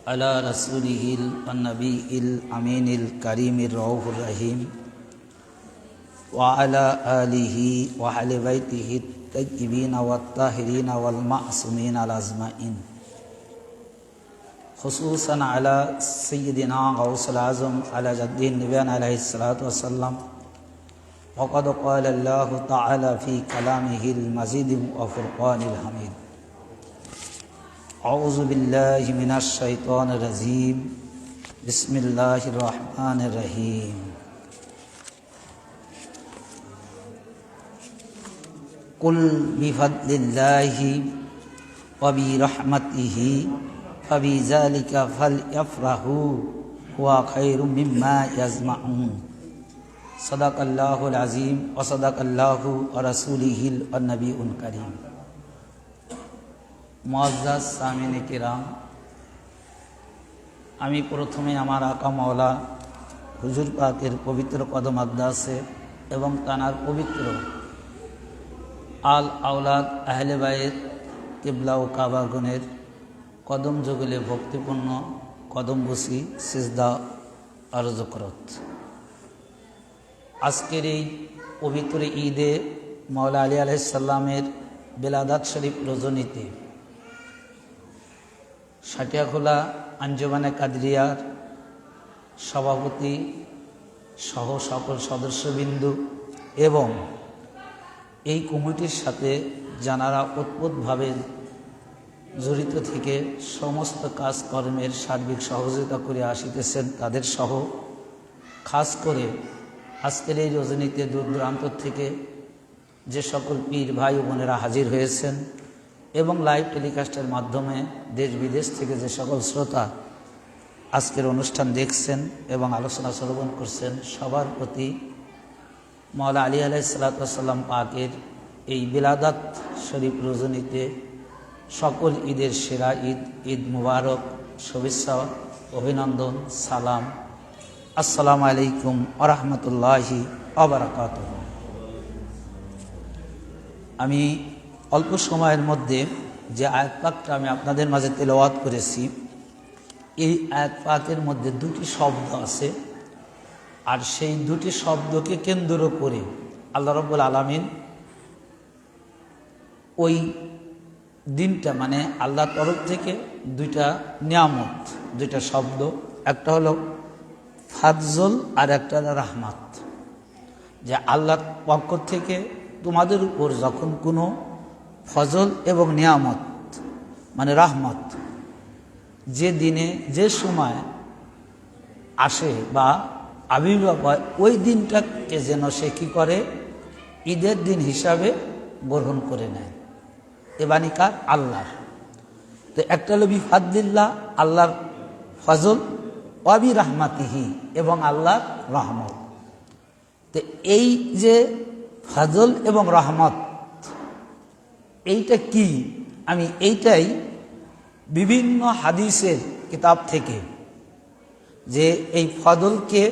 على رسوله النبي الأمين الكريم الرؤوف الرحيم وعلى آله وأهل بيته الطيبين والطاهرين والمعصومين الأجمعين خصوصا على سيدنا غوث الأعظم على جده النبي عليه الصلاة والسلام وقد قال الله تعالى في كلامه المجيد وفرقان الحميد أعوذ بالله من الشيطان الرجيم بسم الله الرحمن الرحيم قل بفضل الله وبرحمته فبذلك فليفرحوا هو خير مما يجمعون صدق الله العظيم وصدق الله ورسوله النبي الكريم মুআজ্জাজ সামিনে কিরাম, আমি প্রথমে আমার আকা মাওলা হুজুর পাকের পবিত্র কদম আদাসে এবং তানার পবিত্র আল আওলাদ আহলে বাইত কিবলা ও কাবাগণের কদম যুগলে ভক্তিপূর্ণ কদম বসি সিজদা আরজ করত। আজকের এই পবিত্র ঈদে মাওলা আলী আলাইহিস সালামের বেলাদাত শরীফ রজনীতে সাটিয়াখোলা আঞ্জুমানে কাদরিয়ার সভাপতি সহ সকল সদস্যবৃন্দু এবং এই কমিটির সাথে যারা ওতপ্রোতভাবে জড়িত থেকে সমস্ত কাজকর্মের সার্বিক সহযোগিতা করে আসিতেছেন তাদের সহ, খাস করে আজকের এই রজনীতে দূর দূরান্ত থেকে যে সকল পীর ভাই ও বোনেরা হাজির হয়েছেন এবং লাইভ টেলিকাস্টের মাধ্যমে দেশ বিদেশ থেকে যে সকল শ্রোতা আজকের অনুষ্ঠান দেখছেন এবং আলোচনা শ্রবণ করছেন, সবার প্রতি মাওলা আলী আলাইহিস সালাম পাকের এই বিলাদাত শরীফ রজনীতে সকল ঈদের সেরা ঈদ, ঈদ মুবারক, শুভেচ্ছা, অভিনন্দন, সালাম। আসসালামু আলাইকুম ওয়া রাহমাতুল্লাহি ওয়া বারাকাতুহু। আমি অল্প সময়ের মধ্যে যে আয়াত পাকটা আমি আপনাদের মাঝে তেলাওয়াত করেছি, এই আয়াত পাকের মধ্যে দুটি শব্দ আছে, আর সেই দুটি শব্দকে কেন্দ্র করে আল্লাহ রাব্বুল আলামিন ওই দিনটা মানে আল্লাহর তরফ থেকে দুইটা নিয়ামত, দুইটা শব্দ, একটা হলো ফাজল আর একটা রাহমাত, যে আল্লাহর পক্ষ থেকে তোমাদের উপর যখন কোনো ফজল এবং নিয়ামত মানে রাহমত যে দিনে যে সময় আসে বা আবির্ভাব হয়, ওই দিনটাকে যেন সে কী করে ঈদের দিন হিসাবে গ্রহণ করে নেয়। এ বাণী কার? আল্লাহর। তো একটা হলো বিফাদ্দিল্লাহ, আল্লাহর ফজল, ওয়াবি রাহমাতিহি এবং আল্লাহর রহমত। তো এই যে ফজল এবং রহমত এইটা কি, আমি এইটাই বিভিন্ন হাদিসের কিতাব থেকে যে এই ফজলকে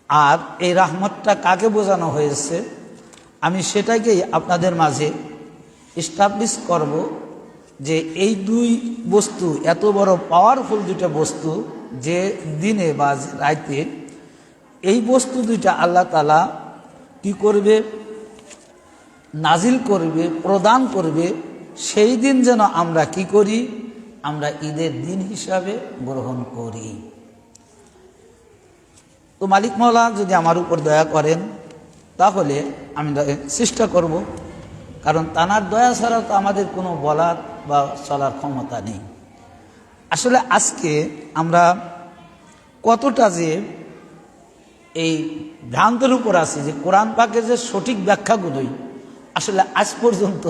আর এই রহমতটা কাকে বোঝানো হয়েছে, আমি সেটাকেই আপনাদের মাঝে এস্টাবলিশ করব যে এই দুই বস্তু এত বড় পাওয়ারফুল দুইটা বস্তু যে দিনে বা রাতে এই বস্তু দুইটা আল্লাহ তাআলা কি করবে, নাজিল করবে, প্রদান করবে, সেই দিন যেন আমরা কি করি, আমরা ঈদের দিন হিসাবে গ্রহণ করি। তো মালিক মাওলা যদি আমার উপর দয়া করেন তাহলে আমি চেষ্টা করব, কারণ তানার দয়া ছাড়া তো আমাদের কোনো বলার বা চলার ক্ষমতা নেই। আসলে আজকে আমরা কতটা যে এই ভ্রান্তের উপর আছি যে কোরআন পাকের যে সঠিক ব্যাখ্যাগুলোই আসলে আজ পর্যন্ত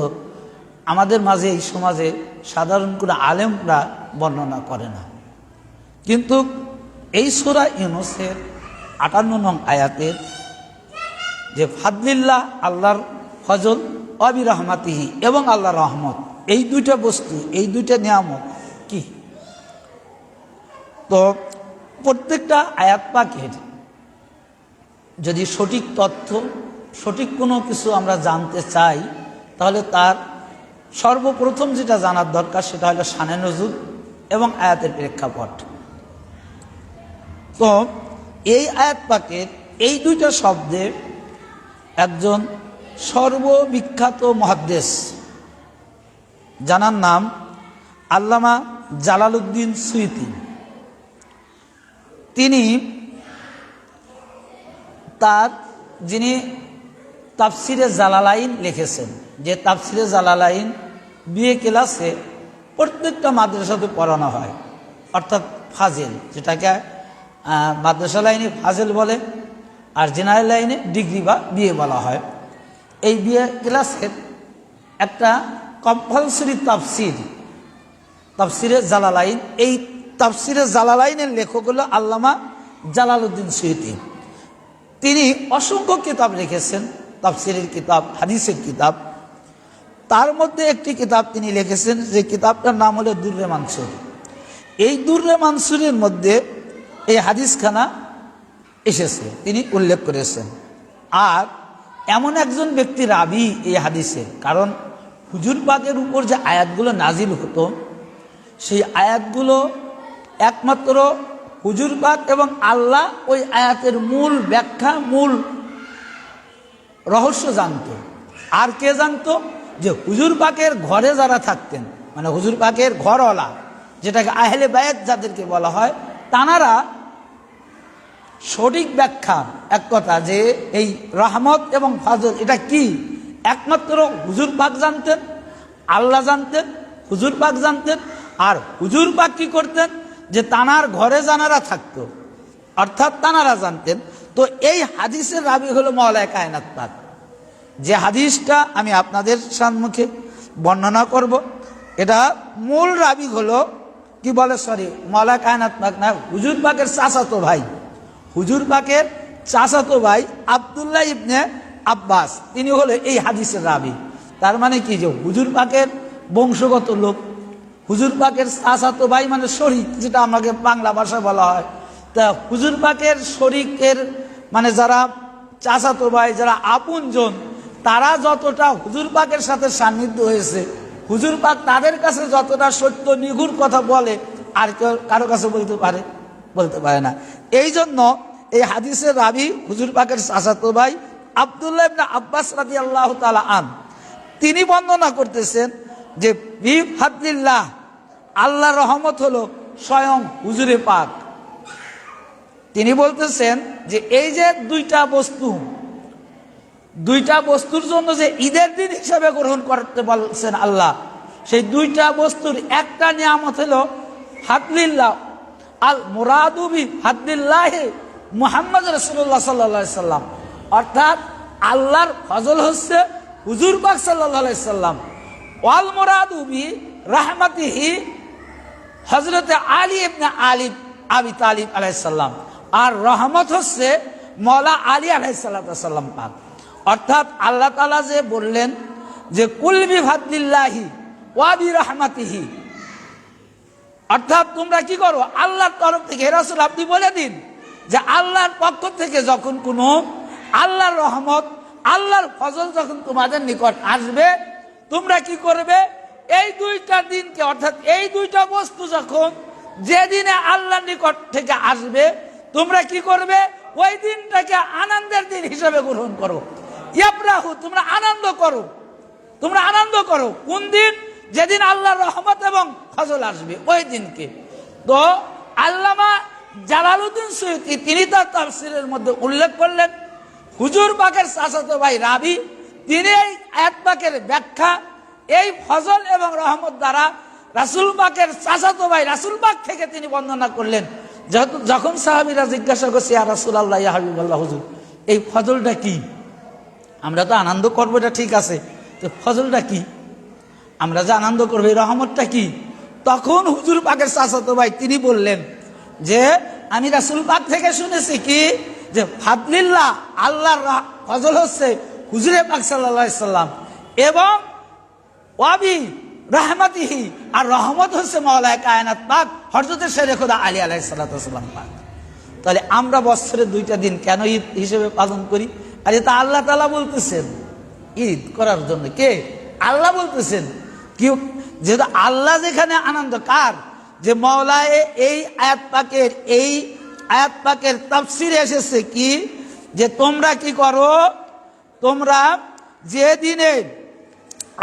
আমাদের মাঝে এই সমাজে সাধারণ কোনো আলেমরা বর্ণনা করে না। কিন্তু এই সূরা ইউনূসের ৫৮ নং আয়াতের যে ফাদলিল্লাহ আল্লাহর ফজল, ওয়াবি রাহমাতিহি এবং আল্লাহর রহমত, এই দুইটা বস্তু, এই দুইটা নিয়ামত কি, তো প্রত্যেকটা আয়াত পাকের যদি সঠিক তথ্য, সঠিক কোনো কিছু আমরা জানতে চাই, তাহলে তার সর্বপ্রথম যেটা জানার দরকার সেটা হলো শানে নজুল এবং আয়াতের প্রেক্ষাপট। তো এই আয়াত পাকের এই দুইটা শব্দে একজন সর্ববিখ্যাত মুহাদ্দিস, যার নাম আল্লামা জালালউদ্দিন সুয়ুতী, তিনি যিনি তাফসিরে জালালাইন লিখেছেন, যে তাফসিরে জালালাইন বিএ ক্লাসে প্রত্যেকটা মাদ্রাসাতে পড়ানো হয়, অর্থাৎ ফাজিল, যেটাকে মাদ্রাসা লাইনে ফাজিল বলে, আর জেনারেল লাইনে ডিগ্রি বা বিএ বলা হয়। এই বিএ ক্লাসের একটা কম্পালসরি তাফসিরে জালালাইন, এই তাফসিরে জালালাইনের লেখক হলো আল্লামা জালালউদ্দিন সুয়ুতী। তিনি অসংখ্য কিতাব লিখেছেন, তাফসিরের কিতাব, হাদিসের কিতাব। তার মধ্যে একটি কিতাব তিনি লিখেছেন, যে কিতাবটার নাম হলো দুররে মানসুর। এই দুররে মানসুরের মধ্যে এই হাদিসখানা এসেছে, তিনি উল্লেখ করেছেন। আর এমন একজন ব্যক্তি রাবি এই হাদিসের, কারণ হুজুর পাকের উপর যে আয়াতগুলো নাজিল হতো, সেই আয়াতগুলো একমাত্র হুজুর পাক এবং আল্লাহ ওই আয়াতের মূল ব্যাখ্যা, মূল রহস্য জানত। আর কে জানতো? যে হুজুর পাকের ঘরে যারা থাকতেন, মানে হুজুর পাকের ঘরওয়ালা, যেটাকে আহলে বায়াত যাদেরকে বলা হয়, তানারা সঠিক ব্যাখ্যা, এক কথা যে এই রহমত এবং ফাজল এটা কি, একমাত্র হুজুর পাক জানতেন, আল্লাহ জানতেন, হুজুর পাক জানতেন। আর হুজুর পাক কি করতেন? যে তানার ঘরে জানারা থাকতো, অর্থাৎ তানারা জানতেন। তো এই হাদিসের রাবি হলো মাওলায়ে কায়নাত পাক। যে হাদিসটা আমি আপনাদের সম্মুখে বর্ণনা করব, এটা মূল রাবি হলো কি বলে, মাওলায়ে কায়নাত পাক না, হুজুর পাকের চাচাতো ভাই, হুজুর পাকের চাচাতো ভাই আব্দুল্লাহ ইবনে আব্বাস, তিনি হলো এই হাদিসের রাবি। তার মানে কি, যে হুজুর পাকের বংশগত লোক, হুজুর পাকের চাচাতো ভাই মানে শরীক, যেটা আমাকে বাংলা ভাষায় বলা হয়। তা হুজুর পাকের শরীকের মানে যারা চাচাতো ভাই, যারা আপনজন, তারা যতটা হুজুর পাকের সাথে সান্নিধ্য হয়েছে, হুজুর পাক তাদের কাছে যতটা সত্য নিগুড় কথা বলে, আর কেউ কারো কাছে বলতে পারে না। এই জন্য এই হাদিসের রাবি হুজুর পাকের চাচাতো ভাই আব্দুল্লাহ ইবনে আব্বাস রাদিয়াল্লাহু তাআলা আন, তিনি বর্ণনা করতেছেন যে বিফাদলিল্লাহ, আল্লাহর রহমত হলো স্বয়ং হুজুরে পাক। তিনি বলতেছেন যে এই যে দুইটা বস্তুর জন্য যে ঈদের দিন হিসাবে গ্রহণ করতে বলছেন আল্লাহ, সেই দুইটা বস্তুর একটা নিয়ামত হলো হাদলিল্লাহ, আল মুরাদু বি হাদলিল্লাহ মুহাম্মদ রাসূলুল্লাহ সাল্লাল্লাহু আলাইহি সাল্লাম, অর্থাৎ আল্লাহর ফজল হচ্ছে হুজুর পাক সাল্লাল্লাহু আলাইহি সাল্লাম, ওয়াল মুরাদু বি রাহমাতিহি হযরতে আলী ইবনে আবি তালিব আলাইহিস সালাম, আর রহমত হচ্ছে মওলা আলী আলাইহিস সালাম পাক। অর্থাৎ আল্লাহ তাআলা যে বললেন যে কুল বিফাদলিল্লাহি ওয়া বিরহমাতিহি, অর্থাৎ তোমরা কি করো, আল্লাহর তরফ থেকে, হে রাসূল আপনি বলে দিন যে আল্লাহর পক্ষ থেকে যখন কোনো আল্লাহর রহমত, আল্লাহর ফজল যখন তোমাদের নিকট আসবে, তোমরা কি করবে, এই দুইটা দিনকে, অর্থাৎ এই দুইটা বস্তু যখন যেদিনে আল্লাহর নিকট থেকে আসবে, তোমরা কি করবে, ওই দিনটাকে আনন্দের দিন হিসাবে গ্রহণ করো। ইয়াফরাহু, তোমরা আনন্দ করো। কোন দিন? যেদিন আল্লাহর রহমত এবং ফজল আসবে, ওই দিনকে। তো আল্লামা জালালউদ্দিন সুয়ুতী তিনি তার তাফসীরের মধ্যে উল্লেখ করলেন, হুজুর পাকের চাচাতো ভাই রাবি, তিনি এই আয়াত পাকের ব্যাখ্যা এই ফজল এবং রহমত দ্বারা রাসূল পাকের চাচাতো ভাই রাসূল পাক থেকে তিনি বর্ণনা করলেন। যখন সাহাবীরা জিজ্ঞাসা করছে, ইয়া রাসূলুল্লাহ, ইয়া হাবিবাল্লাহ, হুজুর এই ফজলটা কি? আমরা তো আনন্দ করবো, এটা ঠিক আছে, তো ফজলটা কি? আমরা যে আনন্দ করবো, এই রহমতটা কি? তখন হুজুর পাকের চাচাতো ভাই তিনি বললেন যে আমি রাসূল পাক থেকে শুনেছি কি, যে ফাদলিল্লাহ, আল্লাহর ফজল হচ্ছে হুজুরে পাক সাল্লাল্লাহু আলাইহি সাল্লাম, এবং ওয়াবি রাহমাতিহি, আর রহমত হচ্ছে মাওলায়ে কায়নাত পাক হযরত শেরে খোদা আলী আলাইহিস সালাতু ওয়াস সালাম পাক। তাহলে আমরা বছরে দুইটা দিন কেন ঈদ হিসেবে পালন করি? আর এটা আল্লাহ তাআলা বলতেছেন ঈদ করার জন্য। কে? আল্লাহ বলতেছেন। কি? যেহেতু আল্লাহ যেখানে আনন্দ কার, যে মাওলায়ে এই আয়াত পাকের তাফসিরে এসেছে কি, যে তোমরা কি করো, তোমরা যে দিনে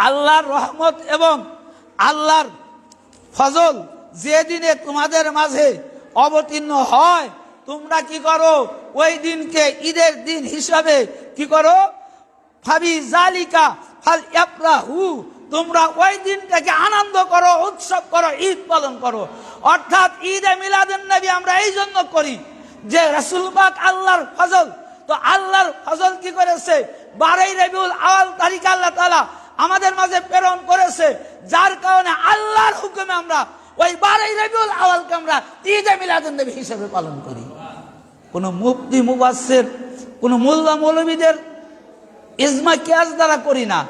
আল্লাহর রহমত এবং আল্লাহর ফজল যে দিনে তোমাদের মাঝে অবতীর্ণ হয়, তোমরা কি করো, ওই দিনকে ঈদের দিন হিসাবে কি করো, ফাবি জালিকা ফাল ইয়াফরাহু, তোমরা ওই দিনটাকে আনন্দ করো, উৎসব করো, ঈদ পালন করো। অর্থাৎ ঈদে মিলাদুন নবী আমরা এই জন্য করি যে রাসূল পাক আল্লাহর ফজল, তো আল্লাহর ফজল কি করেছে, 12 রবিউল আউয়াল তারিখে আল্লাহ তাআলা আমাদের মাঝে প্রেরণ করেছে, যার কারণে আল্লাহর হুকুমে আমরা ওই 12 রবিউল আউয়ালকে আমরা ঈদে মিলাদুন নবী হিসেবে পালন করি। কোন মুফতি মুফাসসির, কোন মোল্লা মৌলবীদের ইজমা কিয়াস দ্বারা করি না,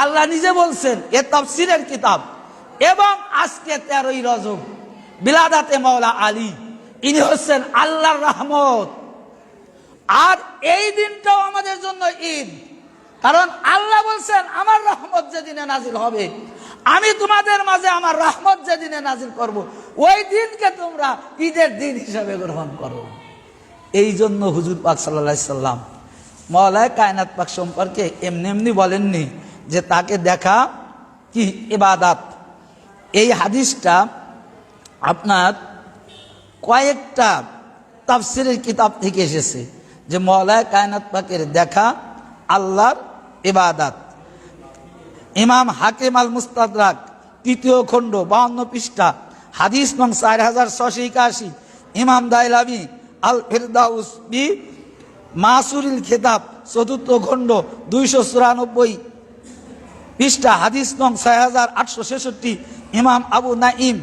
আল্লাহ নিজে বলছেন, এ তাফসীরের কিতাব। এবং আজকে 13ই রজব বিলাদাতে মাওলা আলী, ইনি হচ্ছেন আল্লাহর রহমত। আর এই দিনটাও আমাদের জন্য ঈদ, কারণ আল্লাহ বলছেন আমার রহমত যেদিনে নাজিল হবে, আমি তোমাদের মাঝে আমার রহমত যেদিনে নাজিল করব, ওই দিনকে তোমরা ঈদের দিন হিসাবে গ্রহণ করো। এই জন্য হুজুর পাক সাল্লাল্লাহু আলাইহি সাল্লাম মাওলায়ে কায়নাত পাক সম্পর্কে এমনি এমনি বলেননি যে তাকে দেখা কি ইবাদত। এই হাদিসটা আপনার কয়েকটা তাফসীরের কিতাব থেকে এসেছে যে মাওলায়ে কায়নাত পাকের দেখা আল্লাহর ইবাদত। ইমাম হাকিম আল মুস্তাদরাক 3য় খণ্ড 52 পৃষ্ঠা হাদিস নং 4681, ইমাম দাইলামি আল ফিরদাউস বি মাসুরিল খেতাব 4th খণ্ড 294 পৃষ্ঠা হাদিস নং 6866, ইমাম আবু নাইম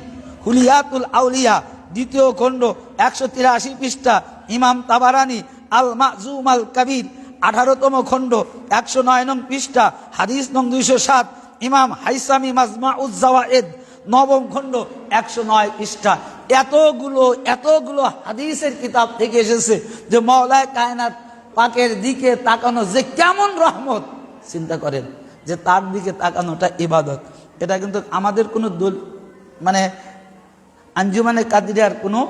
হুলিয়াতুল আউলিয়া 2য় খণ্ড 183 পৃষ্ঠা, ইমাম তাবারানি আল মাযুম আল কবির 18তম খণ্ড 109 নং পৃষ্ঠা হাদিস নং 207, ইমাম হাইসামি মাজমাউজ জাওয়ায়েদ 9ম খণ্ড 109 পৃষ্ঠা। এতগুলো হাদিসের কিতাব থেকে এসেছে যে মাওলায়ে কায়নাত পাকের দিকে তাকানো যে কেমন রহমত। চিন্তা করেন যে তার দিকে তাকানোটা ইবাদত। এটা কিন্তু আমাদের কোনো মানে আঞ্জুমানে কাদিরিয়ার কোনো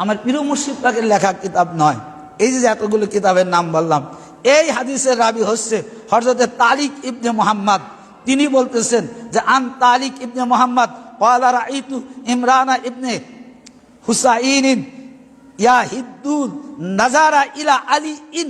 আমার প্রিয় মুর্শিদ পাকের লেখা কিতাব নয়। এই যে এতগুলো কিতাবের নাম বললাম, এই হাদিসের রাবি হচ্ছে হযরতে তারিক ইবনে মুহাম্মদ। তিনি বলতেছেন যে আন তারিক ইবনে মুহাম্মদ ক্বালা রাআইতু ইমরান ইবনে হুসাইন ইয়াহিদ্দুল নাজারা ইলা আলী ইন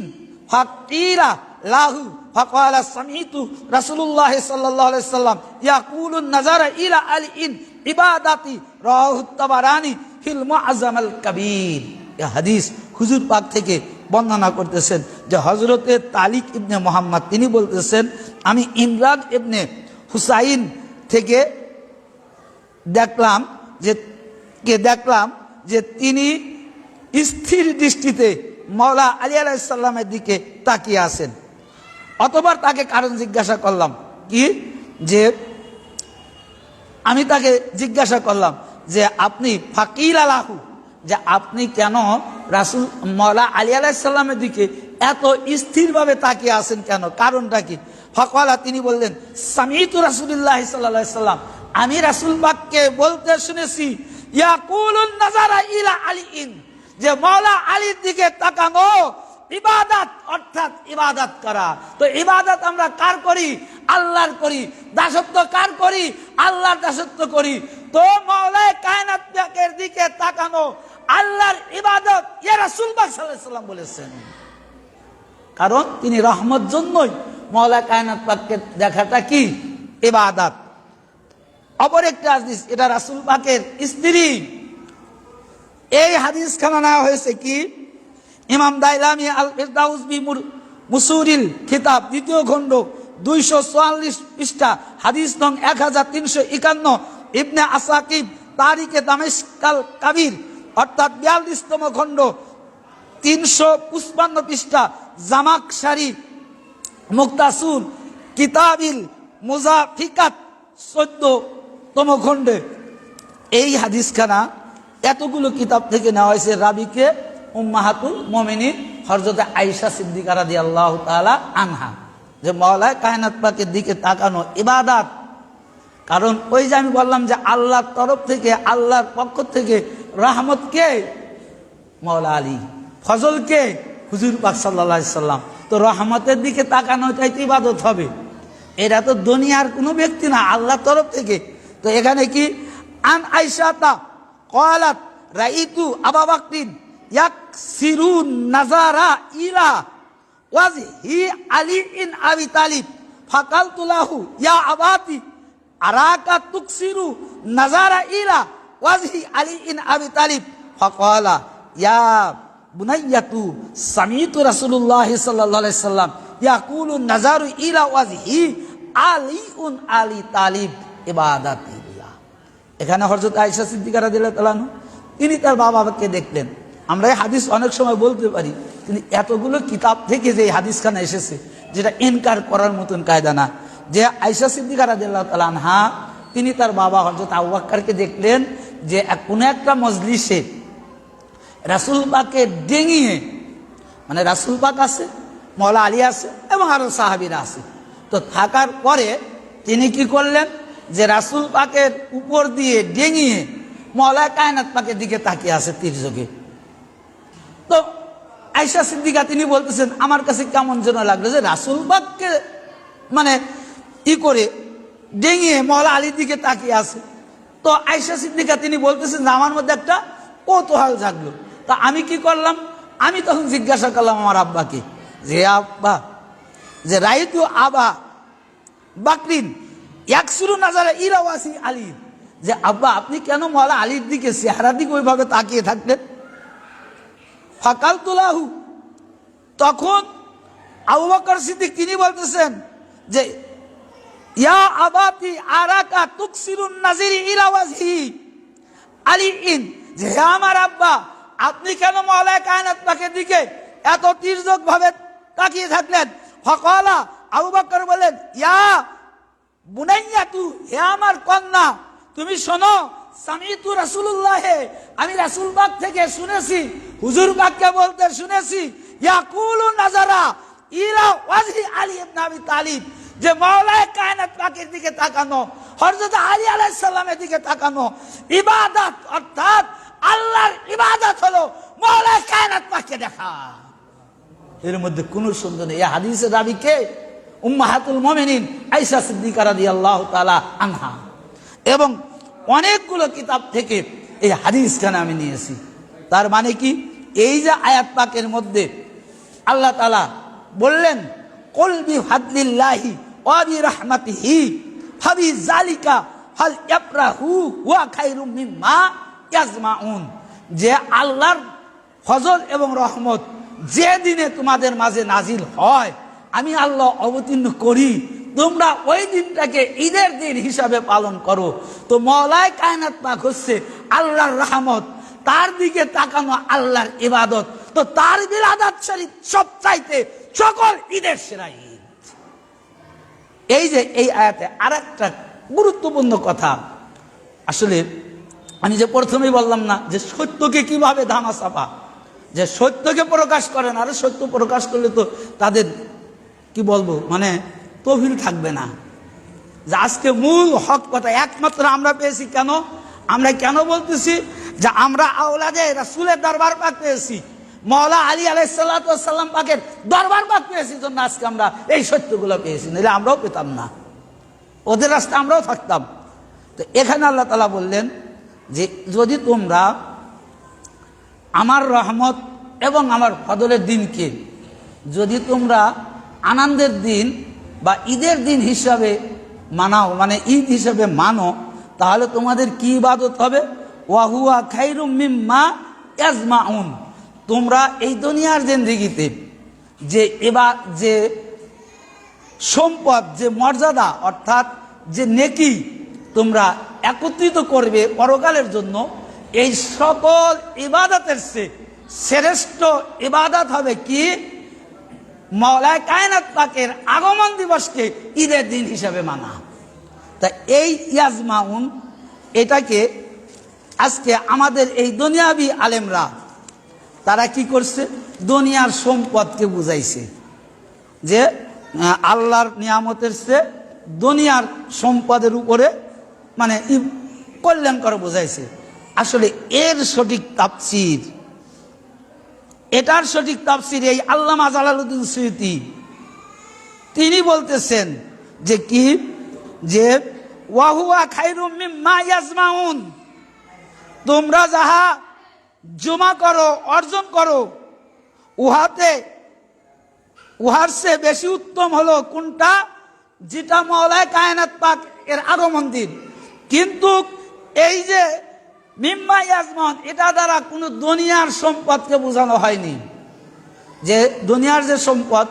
ফাকিলা লাহু ফাকালা সামিতু রাসূলুল্লাহ সাল্লাল্লাহু আলাইহি সাল্লাম ইয়াকুলু নাজারা ইলা আলী ইন ইবাদাতি রাওয়াহু তাবারানি ফিল মুআজ্জাম আল কবির। এই হাদিস হুজুর পাক থেকে বর্ণনা করতেছেন যে হযরতে তারিক ইবনে মুহাম্মদ তিনি বলতেছেন আমি ইমরান ইবনে হুসাইন থেকে দেখলাম যে তিনি স্থির দৃষ্টিতে মাওলা আলী আলাইহিস সালামের দিকে তাকিয়ে আছেন। অতঃপর তাকে কারণ জিজ্ঞাসা করলাম কি, যে আমি তাকে জিজ্ঞাসা করলাম যে আপনি ফাকিল আলাহু, যে আপনি কেন রাসূল মাওলা আলী আলাইহিস সালামের দিকে এত স্থিরভাবে তাকিয়ে আছেন কেন, কারণটা কি? ফাকালা, তিনি বললেন সামিতু রাসূলুল্লাহ সাল্লাল্লাহু আলাইহি সাল্লাম, আমি রাসূল পাককে বলতে শুনেছি ইয়াকুলুন নাজারা ইলা আলীইন, যে মাওলা আলীর দিকে তাকানো ইবাদত, অর্থাৎ ইবাদত করা। তো ইবাদত আমরা কার করি? আল্লাহর করি। দাসত্ব কার করি? আল্লাহর দাসত্ব করি। তো মাওলায়ে কায়নাত পাকের দিকে তাকানো আল্লাহর ইবাদত, ইয়া রাসূল পাক সাল্লাল্লাহু আলাইহি সাল্লাম বলেছেন। কারণ তিনি রহমত জন্যই মাওলা কায়নাত পাককে দেখাটা কি ইবাদত। অপর একটা হাদিস, এটা রাসূল পাকের স্ত্রী। এই হাদিস খানা নেওয়া হয়েছে কি ইমাম দাইলামি আল ফিরদাউস বি মুসুরিল কিতাব 2য় খণ্ড 244 পৃষ্ঠা হাদিস নং 1351, ইবনে আসাকিব তারিকে দামেস্কাল কাবির অর্থাৎ 42তম খণ্ড 355 পৃষ্ঠা, জামাকশারি মুক্তাসুর কিতাবিল মুজাফিকাত 14তম খণ্ডে। এই হাদিসখানা এতগুলো কিতাব থেকে নেওয়া হয়েছে। রাবিকে উম্মাহাতুল মুমিনিন হযরতে আয়েশা সিদ্দিকা রাদিয়াল্লাহু তাআলা আনহা, যে মাওলায়ে কায়নাত পাকের দিকে তাকানো ইবাদত। কারণ ওই যে আমি বললাম যে আল্লাহর তরফ থেকে, আল্লাহর পক্ষ থেকে রহমত কে? মাওলা আলী। ফজল কে? হুজুর পাক সাল্লাল্লাহু আলাইহি সাল্লাম। তো রহমতের দিকে তাকানোটাই তো ইবাদত হবে। এরা তো দুনিয়ার কোনো ব্যক্তি না, আল্লাহর তরফ থেকে। তো এখানে কি আন আয়েশাতা ক্বালাত রাইতু আবু বকরিন ইয়াকসিরুন নাজারা ইলা ওয়াজহি আলী ইন আবি তালিব ফাকালতু লাহু ইয়া আবাতি আরাকা তুকসিরু নাজারা ইলা ওয়াজহি আলী ইন আবি তালিব ফাকালা ইয়া বুনাইয়াতু সামিতু রাসূলুল্লাহ সাল্লাল্লাহু আলাইহি সাল্লাম ইয়াকুলু নাজারু ইলা ওয়াজহি আলীউন আলী তালিব ইবাদাতিল্লাহ। এখানে হযরত আয়েশা সিদ্দিকা রাদিয়াল্লাহু তাআলা তিনি তার বাবাকে দেখলেন। আমরা এই হাদিস অনেক সময় বলতে পারি, কিন্তু এতগুলো কিতাব থেকে যে হাদিসখানা এসেছে যেটা ইনকার করার মতন কায়দা না। যে আয়েশা সিদ্দিকা রাদিয়াল্লাহু তাআলা আনহা তিনি তার বাবা হযরত আবু বকরকে দেখলেন যে কোনো একটা মজলিসে রাসূল পাকের ডেঙিয়ে, মানে রাসূল পাক আছে, মাওলা আলী আছে এবং আরো সাহাবীরা আছে। তো থাকার পরে তিনি কি করলেন যে রাসূল পাকের উপর দিয়ে ডেঙিয়ে মাওলা কায়নাত পাকের দিকে তাকিয়ে আছে তির্যকে। তো আয়েশা সিদ্দিকা তিনি বলতেছেন আমার কাছে কেমন যেন লাগলো যে রাসূল পাককে মানে ই করে ডেঙিয়ে মাওলা আলীর দিকে তাকিয়ে আছে। তো আয়েশা সিদ্দিকা তিনি বলতেছেন যে আমার মধ্যে একটা কৌতূহল জাগলো। তা আমি কি করলাম, আমি তখন জিজ্ঞাসা করলাম আমার আব্বাকে যে আব্বা, যে রাইতু আবা বকরিন ইয়াকসিরু নাজারা ইলা ওয়াজহি আলী, যে আব্বা আপনি কেন মাওলা আলীর দিকে চেহারার দিকে ওইভাবে তাকিয়ে থাকলেন? ফাকালতু লাহু, তখন আবু বকর সিদ্দিক তিনি বলতেছেন যে ইয়া আবাতি আরাকা তুকসিরুন নাজিরি ইলা ওয়াজহি আলী ইন, যে হে আমার আব্বা আপনি কেন মাওলা কায়নাত পাকের দিকে এত তির্যক ভাবে তাকিয়ে থাকলেন? ফাকালা, আবু বকর বলেন ইয়া বুনাইয়াতু, হে আমার কন্যা তুমি শোনো, সামিতু রাসূলুল্লাহ, আমি রাসূল পাক থেকে শুনেছি, হুজুর পাককে বলতে শুনেছি, ইয়াকুলু নাজারা ইলা ওয়াজহি আলী ইবনে আবি তালিব, যে মাওলা কায়নাত পাকের দিকে তাকানো, হযরত আলী আলাইহিস সালামের দিকে তাকানো ইবাদত, অর্থাৎ আল্লাহর ইবাদত হলো মাওলা কায়নাত পাককে দেখা। এর মধ্যে কোনো সন্দেহ নেই। এই হাদিসের রাবী কে? উম্মাহাতুল মুমিনিন আয়েশা সিদ্দিকা রাদিয়াল্লাহু তাআলা আনহা। এবং অনেকগুলো কিতাব থেকে এই হাদিসখানে আমি নিয়েছি। তার মানে কি, এই যে আয়াত পাকের মধ্যে আল্লাহ তাআলা বললেন কুল বিফাদলিল্লাহি ওয়া বিরাহমাতিহি ফাবিযালিকা ফাল ইয়াফরাহু ওয়া খায়রুম মিম্মা ইয়াজমাউন, যে আল্লাহর ফজল এবং রহমত যে দিনে তোমাদের মাঝে নাজিল হয়, আমি আল্লাহ অবতীর্ণ করি, তোমরা ওই দিনটাকে ঈদের দিন হিসাবে পালন করো। তো মাওলা কায়নাত পাক হচ্ছে আল্লাহর রহমত, তার দিকে তাকানো আল্লাহর ইবাদত। তো তার বিলাদাত শরীফ সবচাইতে সকল ঈদের সেরা ঈদ। এই যে এই আয়াতে আরেকটা গুরুত্বপূর্ণ কথা, আসলে আমি যে প্রথমেই বললাম না যে সত্যকে কিভাবে ধামা চাপা, যে সত্যকে প্রকাশ করেন, আর সত্য প্রকাশ করলে তো তাদের কি বলবো মানে তৌহিদ থাকবে না। যে আজকে মূল হক কথা একমাত্র আমরা পেয়েছি কেন, আমরা কেন বলতেছি যে আমরা আওলাদে রাসূলের দরবার পাক পেয়েছি, মাওলা আলী আলাইহিস সালাতু ওয়াস সালাম পাকের দরবার পাক পেয়েছি, জন্য আজকে আমরা এই সত্যগুলো পেয়েছি, নাহলে আমরাও পেতাম না, ওদের রাস্তায় আমরাও থাকতাম। তো এখানে আল্লাহ তাআলা বললেন যে যদি তোমরা আমার রহমত এবং আমার ফজলের দিনকে যদি তোমরা আনন্দের দিন বা ঈদের দিন হিসাবে মানাও, মানে ঈদ হিসাবে মানো, তাহলে তোমাদের কি ইবাদত হবে? ওয়া হুয়া খায়রুম মিম্মা ইয়াজমাউন, তোমরা এই দুনিয়ার জিন্দেগিতে যে সম্পদ, যে মর্যাদা, অর্থাৎ যে নেকি তোমরা একত্রিত করবে পরকালের জন্য, এই সকল ইবাদতের শ্রেষ্ঠ ইবাদত হবে কি? মাওলা কায়নাত পাকের আগমন দিবসকে ঈদের দিন হিসাবে মানা। তা এই ইয়াজমাউন, এটাকে আজকে আমাদের এই দুনিয়াবি আলেমরা তারা কি করছে? দুনিয়ার সম্পদকে বুঝাইছে যে আল্লাহর নিয়ামতের চেয়ে দুনিয়ার সম্পদের উপরে মানে কল্যাণকর বোঝাইছে। আসলে এর সঠিক তাফসীর, এটার সঠিক তাফসীর এই আল্লামা জালালউদ্দিন সুয়ুতী তিনি বলতেছেন যে কি, যে ওয়াহুয়া খায়রুম মিম্মা ইয়াজমাউন, তোমরা যাহা জমা করো, অর্জন করো, উহার চেয়ে বেশি উত্তম হলো কোনটা, যেটা মাওলায়ে কায়নাত পাক এর আগমন দিন। কিন্তু এই যে মিম্মা ইয়াজমান, এটা দ্বারা কোনো দুনিয়ার সম্পদকে বোঝানো হয়নি। যে দুনিয়ার যে সম্পদ,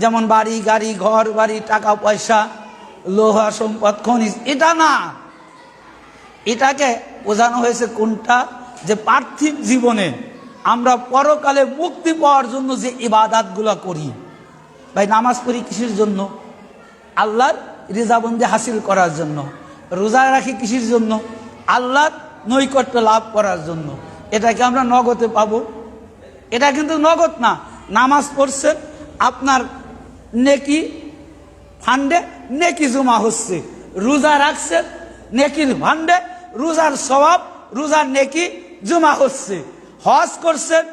যেমন বাড়ি গাড়ি, ঘর বাড়ি, টাকা পয়সা, লোহা সম্পদ, খনিজ, এটা না। এটাকে বোঝানো হয়েছে কোনটা, যে পার্থিব জীবনে আমরা পরকালে মুক্তি পাওয়ার জন্য যে ইবাদতগুলো করি। ভাই নামাজ পড়ি কিসের জন্য? আল্লাহর রিজাবন্দি হাসিল করার জন্য। রোজা রাখি কিসের জন্য? আল্লাহর নৈকট্য লাভ করার জন্য। এটাকে আমরা নগদে পাবো? এটা কিন্তু নগদ না। নামাজ পড়ছেন, আপনার নেকি ফান্ডে নেকি জমা হচ্ছে। রোজা রাখছেন, নেকির ফান্ডে রোজার সওয়াব, রোজার নেকি জমা হচ্ছে। হজ করছেন,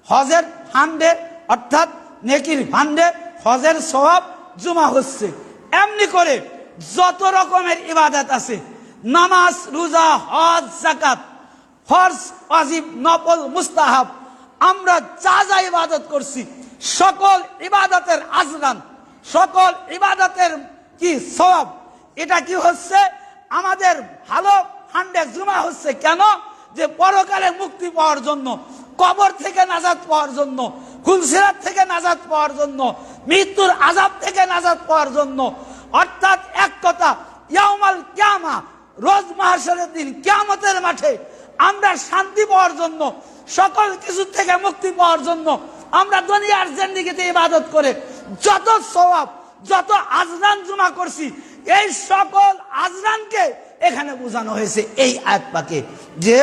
হজের ফান্ডে অর্থাৎ নেকির ফান্ডে হজের সওয়াব জমা হচ্ছে। এমনি করে যত রকমের ইবাদত আছে, নামাজ, রোজা, হজ, যাকাত, ফরজ, ওয়াজিব, নফল, মুস্তাহাব, আমরা যা যা ইবাদত করছি সকল ইবাদতের আজরান, সকল ইবাদতের কি সওয়াব, এটা কি হচ্ছে আমাদের ভালো ফান্ডে জমা হচ্ছে। কেন? যে পরকালে মুক্তি পাওয়ার জন্য, কবর থেকে নাজাত পাওয়ার জন্য, ফুলসিরাত থেকে নাজাত পাওয়ার জন্য, মৃত্যুর আযাব থেকে নাজাত পাওয়ার জন্য। অর্থাৎ এক কথা, ইয়াউমাল কিয়ামা, রোজ মাহশরের দিন, কিয়ামতের মাঠে আমরা শান্তি পাওয়ার জন্য, সকল কিছু থেকে মুক্তি পাওয়ার জন্য আমরা দুনিয়ার জিন্দেগিতে ইবাদত করে যত সওয়াব, যত আজরান জমা করছি, এই সকল আজরানকে এখানে বোঝানো হয়েছে এই আয়াত পাকে, যে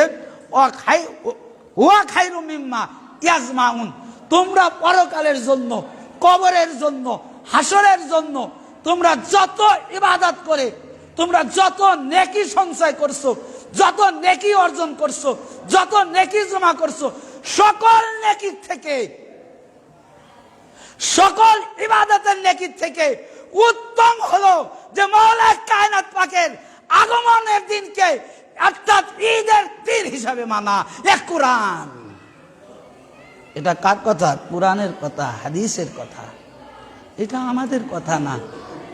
ওয়া খায়রুম মিম্মা ইয়াজমাউন, তোমরা পরকালের জন্য, কবরের জন্য, হাসরের জন্য তোমরা যত ইবাদত করে তোমরা যত নেকি সঞ্চয় করছো, যত নেকি অর্জন করছো, যত নেকি জমা করছো, সকল নেকির থেকে, সকল ইবাদতের নেকির থেকে উত্তম হলো যে মাওলানা কায়নাত পাকের আগমনের দিনকে অর্থাৎ ঈদের দিন হিসাবে মানা। এক কোরআন, এটা কার কথা? কোরআনের কথা, হাদিসের কথা, এটা আমাদের কথা না।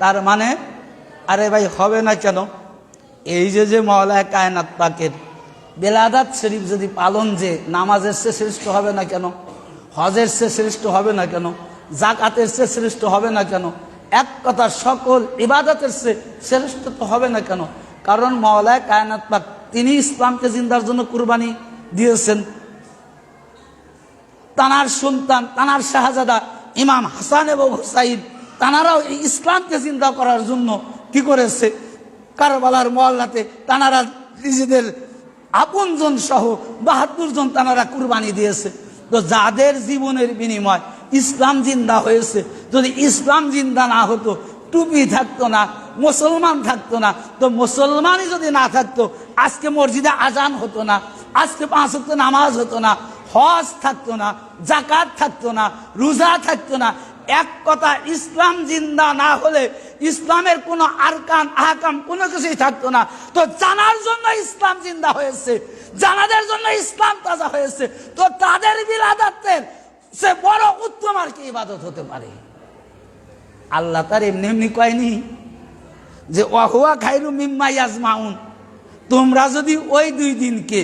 তার মানে আরে ভাই হবে না কেন? এই যে মাওলানা কায়নাত পাকের বেলাদাত শরীফ যদি পালন, যে নামাজের চেয়ে শ্রেষ্ঠ হবে না কেন? হজের চেয়ে শ্রেষ্ঠ হবে না কেন? যাকাতের চেয়ে শ্রেষ্ঠ হবে না কেন? এক কথা, সকল ইবাদতের চেয়ে শ্রেষ্ঠ তো হবে না কেন? কারণ মাওলানা কায়নাত পাক তিনি ইসলামকে জিন্দার জন্য কুরবানি দিয়েছেন। তানার সন্তান, তানার শাহজাদা ইমাম হাসান এবং হুসাইন, তানারাও এই ইসলামকে জিন্দা করার জন্য কি করেছে? কারবালার মহল্লাতে তানারা নিজেদের আপনজন সহ ৭২ জন তানারা কুরবানি দিয়েছে। তো যাদের জীবনের বিনিময় ইসলাম জিন্দা হয়েছে, যদি ইসলাম জিন্দা না হতো, টুপি থাকতো না, মুসলমান থাকতো না, তো মুসলমানই যদি না থাকতো আজকে মসজিদে আজান হতো না, আজকে ৫ ওয়াক্ত নামাজ হতো না, হজ থাকতো না, যাকাত থাকতো না, রোজা থাকতো না। এক কথা, ইসলাম জিন্দা না হলে ইসলামের কোনো আরকান আহকাম কোনো কিছুই থাকতো না। তো জানার জন্য ইসলাম জিন্দা হয়েছে, জানাদের জন্য ইসলাম তাজা হয়েছে। তো তাদের বিলাদাতের সে বড় উত্তম আর কি ইবাদত হতে পারে? আল্লাহ তার এমনি এমনি কয়নি যে ওয়াহুয়া খায়রুম মিম্মা ইয়াজমাউন, তোমরা যদি ওই 2 দিনকে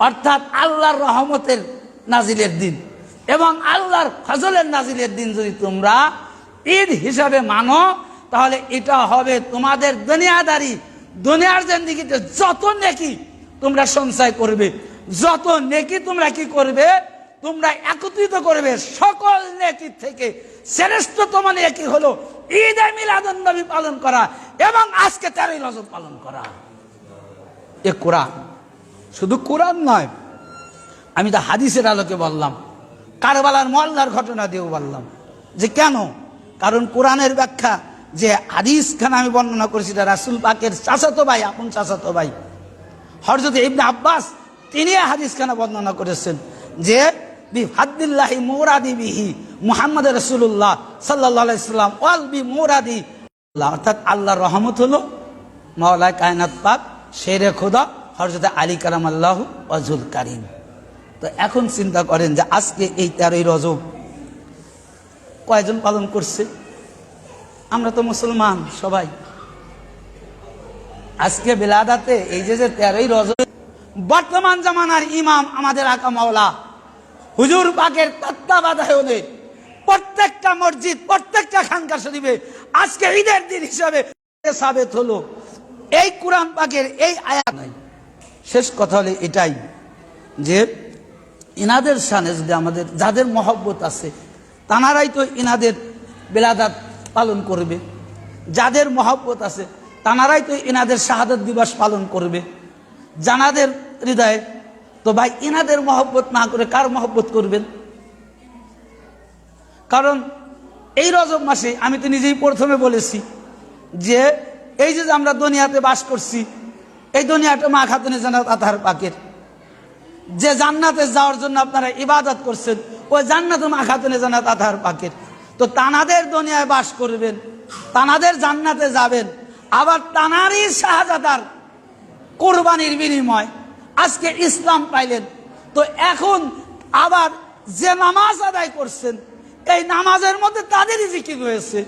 অর্থাৎ আল্লাহর রহমতের নাজিলের দিন এবং আল্লাহর ফজলের নাজিলের দিন যদি তোমরা ঈদ হিসাবে মানো, তাহলে এটা হবে তোমাদের দুনিয়াদারি, দুনিয়ার জিন্দেগিতে যত নেকি তোমরা সঞ্চয় করবে, যত নেকি তোমরা কি করবে, তোমরা একত্রিত করবে, সকল নেকি থেকে শ্রেষ্ঠতম নেকি হলো ঈদে মিলাদুন নবী পালন করা এবং আজকে 13ই রজব পালন করা। এ কোরআন, শুধু কোরআন নয়, আমি তো হাদিসের আলোকে বললাম, কারবালার মহল্লার ঘটনা দিয়েও বললাম। যে কেন? কারণ কোরআনের ব্যাখ্যা যে হাদিস খানা আমি বর্ণনা করেছি, এটা রাসূল পাকের চাচাতো ভাই, আপন চাচাতো ভাই হযরত ইবনে আব্বাস, তিনি হাদিস খানা বর্ণনা করেছেন যে বিহাদ্দিল্লাহি মুরাদি বিহি মুহাম্মদ রাসূলুল্লাহ সাল্লাল্লাহু আলাইহি সাল্লাম ওয়াল বি মুরাদি, অর্থাৎ আল্লাহর রহমত হলো মাওলা কায়নাত পাক শেরে খোদা হযরত আলী কারামাল্লাহু ওয়াজহুল কারীম। তো এখন চিন্তা করেন যে আজকে এই 13ই রজব কয়জন পালন করছে? আমরা তো মুসলমান সবাই। আজকে বিলাদাতে এই যে 13ই রজব, বর্তমান জামানার ইমাম আমাদের আকা মাওলা হুজুর পাকের তত্ত্বাবধানে প্রত্যেকটা মসজিদ, প্রত্যেকটা খানকা শরীফে আজকে ঈদের দিন হিসাবে সাবেত হলো এই কোরআন পাকের এই আয়াত নাই। শেষ কথা হলো এটাই যে ইনাদের শানে যদি আমাদের যাদের মহব্বত আছে তানারাই তো ইনাদের বিলাদাত পালন করবে, যাদের মহব্বত আছে তানারাই তো ইনাদের শাহাদাত দিবস পালন করবে, জানাদের হৃদয়ে। তো ভাই ইনাদের মহব্বত না করে কার মহব্বত করবেন? কারণ এই রজব মাসে আমি তো নিজেই প্রথমে বলেছি যে এই যে আমরা দুনিয়াতে বাস করছি, এই দুনিয়াটা মা খাতুনে জান্নাত আতাহার পাকের, যে জান্নাতে যাওয়ার জন্য আপনারা ইবাদত করছেন ওই জান্নাত মা খাতুনে জান্নাত আতাহার পাকের। তো তানাদের দুনিয়ায় বাস করবেন, তানাদের জান্নাতে যাবেন, আবার তানারই শাহাদাতার কোরবানির বিনিময় আজকে ইসলাম পাইলেন। তো এখন আবার যে নামাজ আদায় করছেন এই নামাজের মধ্যে তাদেরই জিকির রয়েছে,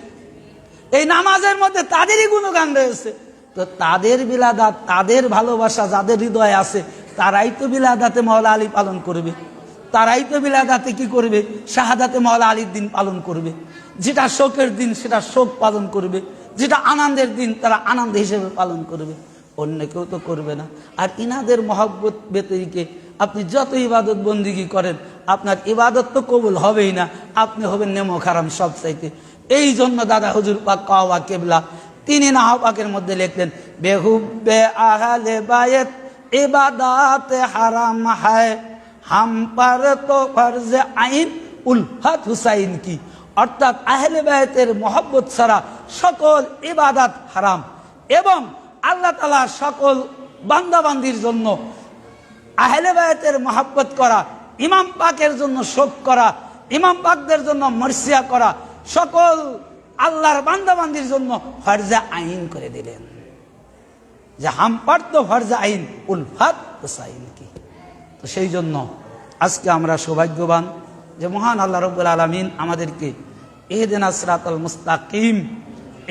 এই নামাজের মধ্যে তাদেরই গুণগান রয়েছে। তো তাদের বিলাদাত, তাদের ভালোবাসা যাদের হৃদয়ে আছে তারাই তো বিলাদাতে মাওলা আলী পালন করবে, তারাই তো বিলাদাতে কি করবে? শাহাদাতে মাওলা আলীর দিন পালন করবে। যেটা শোকের দিন সেটা শোক পালন করবে, যেটা আনন্দের দিন তারা আনন্দ হিসেবে পালন করবে, অন্য কেউ তো করবে না। আর ইনাদের মহব্বত ব্যতিরিকে আপনি যত ইবাদত বন্দিগি করেন আপনার ইবাদত তো কবুল হবেই না, আপনি হবেন নেমো খারাম সব চাইতে। এই জন্য দাদা হুজুর পাক কাওয়া কেবলা তিনি নাহা পাকের মধ্যে লিখলেন বেহুব্বে আহলে বায়েত ইবাদাত হারাম হায় হাম পার তো ফরজ আইন উলফাত হুসাইন কি, অর্থাৎ আহলে বায়েতের মহব্বত ছাড়া সকল ইবাদত হারাম। এবং আল্লাহ তাআলা সকল বান্দাবান্দির জন্য আহলে বায়েতের মহব্বত করা, ইমাম পাকের জন্য শোক করা, ইমাম পাকদের জন্য মরসিয়া করা, সকল আল্লাহর বান্দাবান্দির জন্য ফরজে আইন করে দিলেন যে হাম পার তো ফরজে আইন উলফাত হুসাইন কি। তো সেই জন্য আজকে আমরা সৌভাগ্যবান যে মহান আল্লাহ রাব্বুল আলামিন আমাদেরকে ইহদিনাস সিরাতাল মুস্তাকিম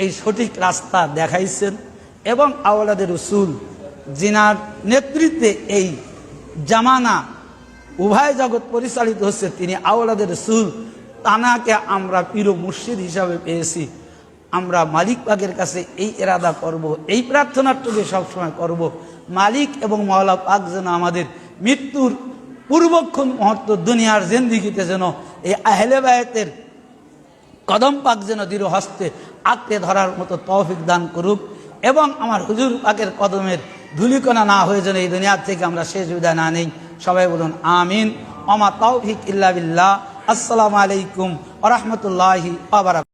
এই সঠিক রাস্তা দেখাইছেন এবং আওলাদের রাসূল জিনার নেতৃত্বে এই জামানা উভয় জগৎ পরিচালিত হচ্ছে তিনি আওলাদের রাসূল, তানাকে আমরা পীর মুর্শিদ হিসাবে পেয়েছি। আমরা মালিক পাকের কাছে এই ইরাদা করব, এই প্রার্থনাটুকু সবসময় করব, মালিক এবং মাওলা পাক যেন আমাদের মৃত্যুর পূর্বক্ষণ মুহূর্ত দুনিয়ার জিন্দেগিতে যেন এই আহলে বায়েতের কদম পাক যেন দৃঢ় হস্তে আঁকড়ে ধরার মতো তৌফিক দান করুক এবং আমার হুজুর পাকের কদমের ধুলিকণা না হয়ে যেন এই দুনিয়ার থেকে আমরা শেষ বিদায় না নেই। সবাই বলুন আমিন। ওমা তাওফিক ইল্লা বিল্লাহ। আসসালামু আলাইকুম ওয়া রাহমাতুল্লাহি ওয়া বারাকাতুহু।